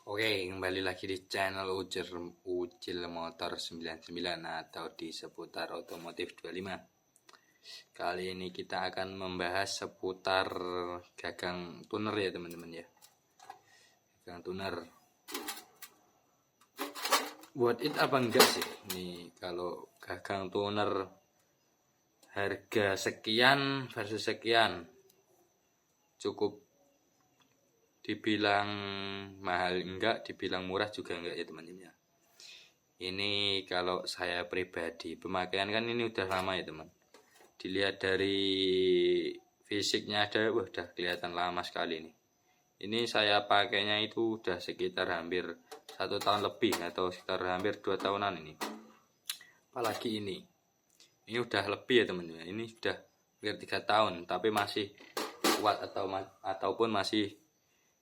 Oke, kembali lagi di channel Ucil Motor 99 atau di seputar otomotif 25. Kali ini kita akan membahas seputar gagang tuner ya teman-teman ya. Gagang tuner. Worth it apa enggak sih? Nih kalau gagang tuner harga sekian versus sekian cukup dibilang mahal enggak, dibilang murah juga enggak ya teman-teman ya. Ini kalau saya pribadi, pemakaian kan ini udah lama ya teman. Dilihat dari fisiknya udah kelihatan lama sekali nih. Ini saya pakainya itu udah sekitar hampir 1 tahun lebih atau sekitar hampir 2 tahunan ini. Apalagi ini udah lebih ya teman-teman. Ini sudah hampir 3 tahun tapi masih kuat ataupun masih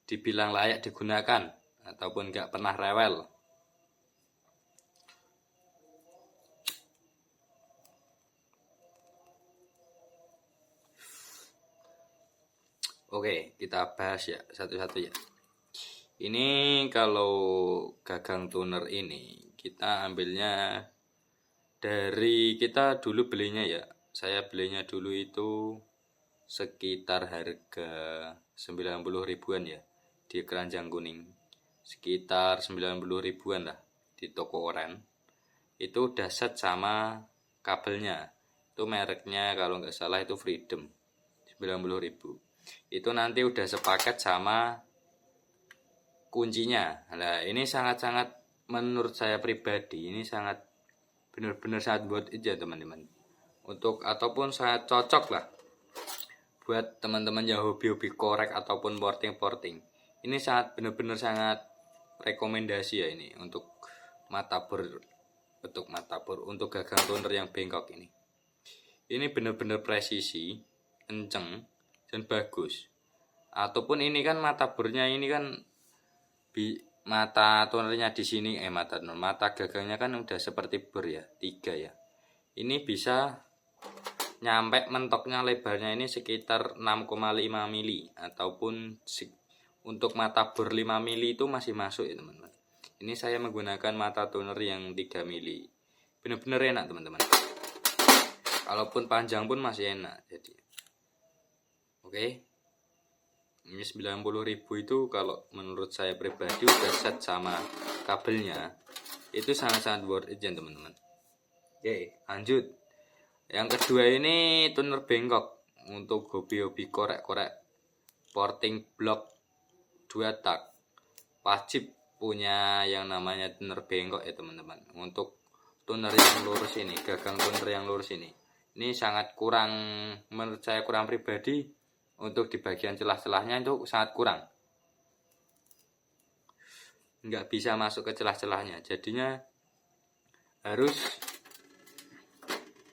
dibilang layak digunakan ataupun nggak pernah rewel. Oke, kita bahas ya satu-satu ya. Ini kalau gagang tuner ini kita ambilnya dari kita dulu belinya ya. Saya belinya dulu itu sekitar harga 90 ribuan ya di keranjang kuning. Sekitar 90 ribuan lah di toko oren. Itu udah set sama kabelnya. Itu mereknya kalau nggak salah itu Freedom 90 ribu. Itu nanti udah sepaket sama kuncinya. Nah ini sangat-sangat menurut saya pribadi ini sangat benar-benar sangat worth it ya teman-teman. Untuk ataupun sangat cocok lah buat teman-teman yang hobi-hobi korek ataupun porting-porting. Ini sangat benar-benar sangat rekomendasi ya ini untuk matabor untuk gagang tuner yang bengkok ini. Ini benar-benar presisi, kenceng dan bagus. Ataupun ini kan matabornya ini kan mata tunernya di sini mata gagangnya kan udah seperti bor ya, 3 ya. Ini bisa nyampe mentoknya lebarnya ini sekitar 6,5 mili ataupun untuk mata bor 5 mili itu masih masuk ya teman-teman. Ini saya menggunakan mata tuner yang 3 mili. Benar-benar enak teman-teman. Kalaupun panjang pun masih enak jadi. Oke. Ini 90 ribu itu kalau menurut saya pribadi udah set sama kabelnya. Itu sangat-sangat worth it ya teman-teman. Oke, lanjut. Yang kedua ini tuner bengkok untuk hobi-hobi korek-korek porting block 2 tak. Wajib punya yang namanya tuner bengkok ya teman-teman. Untuk tuner yang lurus ini, gagang tuner yang lurus ini sangat kurang, menurut saya kurang pribadi. Untuk di bagian celah-celahnya itu sangat kurang, nggak bisa masuk ke celah-celahnya, jadinya harus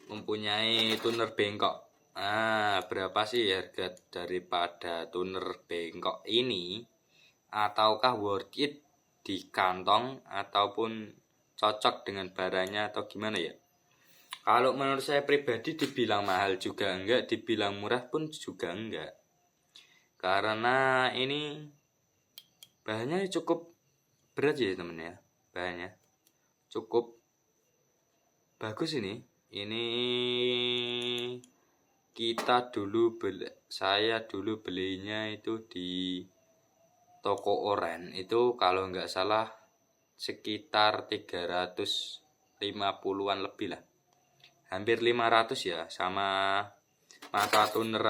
mempunyai tuner bengkok. Nah, berapa sih harga daripada tuner bengkok ini? Ataukah worth it di kantong ataupun cocok dengan barangnya atau gimana ya? Kalau menurut saya pribadi dibilang mahal juga enggak, dibilang murah pun juga enggak. Karena ini bahannya cukup berat ya temen ya. Bahannya cukup bagus ini. Ini saya dulu belinya itu di toko oren. Itu kalau nggak salah sekitar 350-an lebih lah. Hampir 500 ya sama mata tuner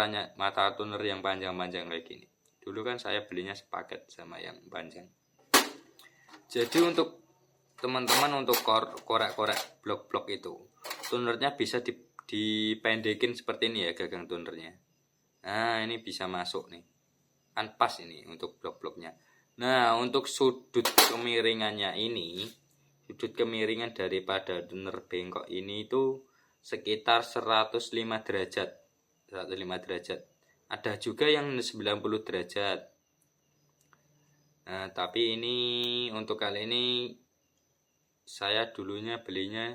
yang panjang-panjang kayak gini. Dulu kan saya belinya sepaket sama yang panjang. Jadi untuk teman-teman untuk korek-korek blok-blok itu, tunernya bisa dipendekin seperti ini ya gagang tunernya. Nah, ini bisa masuk nih. Kan pas ini untuk blok-bloknya. Nah, untuk sudut kemiringan daripada tuner bengkok ini itu sekitar 105 derajat. 105 derajat. Ada juga yang 90 derajat. Nah, tapi ini untuk kali ini saya dulunya belinya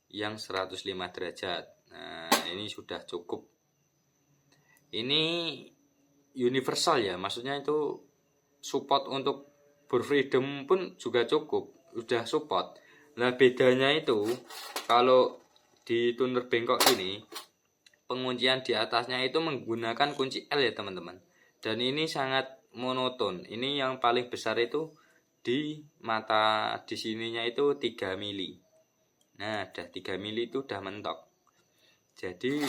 yang 105 derajat. Nah, ini sudah cukup. Ini universal ya, maksudnya itu support untuk bor Freedom pun juga cukup, udah support. Nah bedanya itu kalau di tuner bengkok ini penguncian di atasnya itu menggunakan kunci L ya teman-teman. Dan ini sangat monoton. Ini yang paling besar itu di mata di sininya itu 3 mili. Nah, udah 3 mili itu udah mentok. Jadi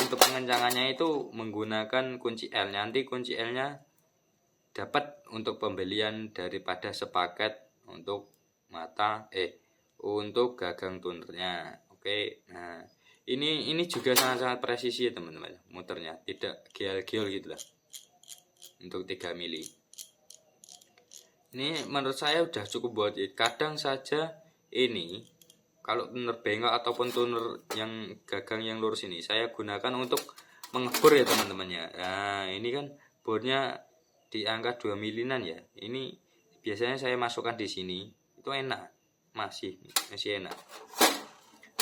untuk pengencangannya itu menggunakan kunci L. Nanti kunci L-nya dapat untuk pembelian daripada sepaket untuk untuk gagang tunernya. Oke. Nah, ini juga sangat-sangat presisi ya teman-teman. Muternya tidak gial-gial gitu lah. Untuk 3 mili. Ini menurut saya udah cukup buat it. Kadang saja ini kalau tuner bengkok ataupun tuner yang gagang yang lurus ini saya gunakan untuk mengebor ya teman-temannya. Nah, ini kan bornya di angka 2 milinan ya. Ini biasanya saya masukkan di sini. Itu enak. Masih enak.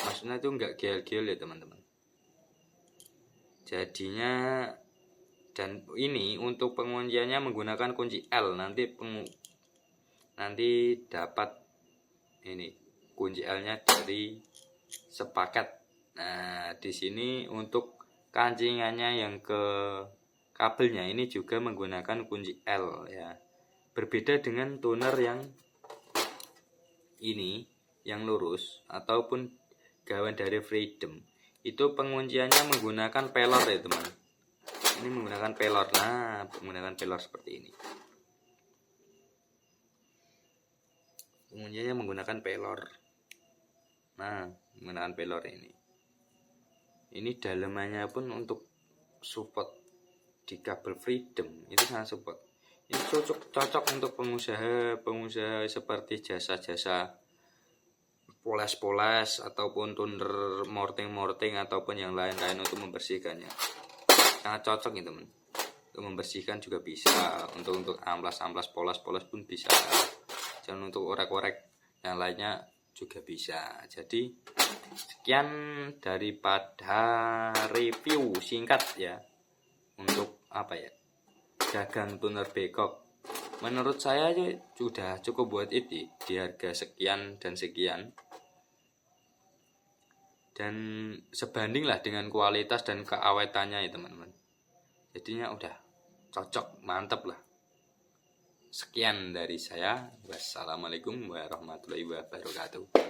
Maksudnya itu enggak gel-gel ya teman-teman. Jadinya dan ini untuk pengunciannya menggunakan kunci L. Nanti dapat ini kunci L-nya dari sepaket. Nah, di sini untuk kancingannya yang ke kabelnya ini juga menggunakan kunci L ya. Berbeda dengan tuner yang ini yang lurus ataupun gawan dari Freedom. Itu pengunciannya menggunakan pelor ya, teman. Ini menggunakan pelor. Nah, menggunakan pelor seperti ini. Pengunciannya menggunakan pelor. Nah, menggunakan pelor ini. Ini dalamannya pun untuk support di kabel Freedom itu sangat support. Ini cocok untuk pengusaha seperti jasa-jasa poles-poles ataupun tuner morting ataupun yang lain-lain untuk membersihkannya. Sangat cocok gitu teman. Untuk membersihkan juga bisa, untuk amplas poles pun bisa. Dan untuk orek-orek yang lainnya juga bisa. Jadi sekian daripada review singkat ya untuk gagang tuner bengkok. Menurut saya sudah cukup buat itu di harga sekian dan sekian. Dan sebanding lah dengan kualitas dan keawetannya ya teman-teman. Jadinya udah cocok, mantap lah. Sekian dari saya. Wassalamualaikum warahmatullahi wabarakatuh.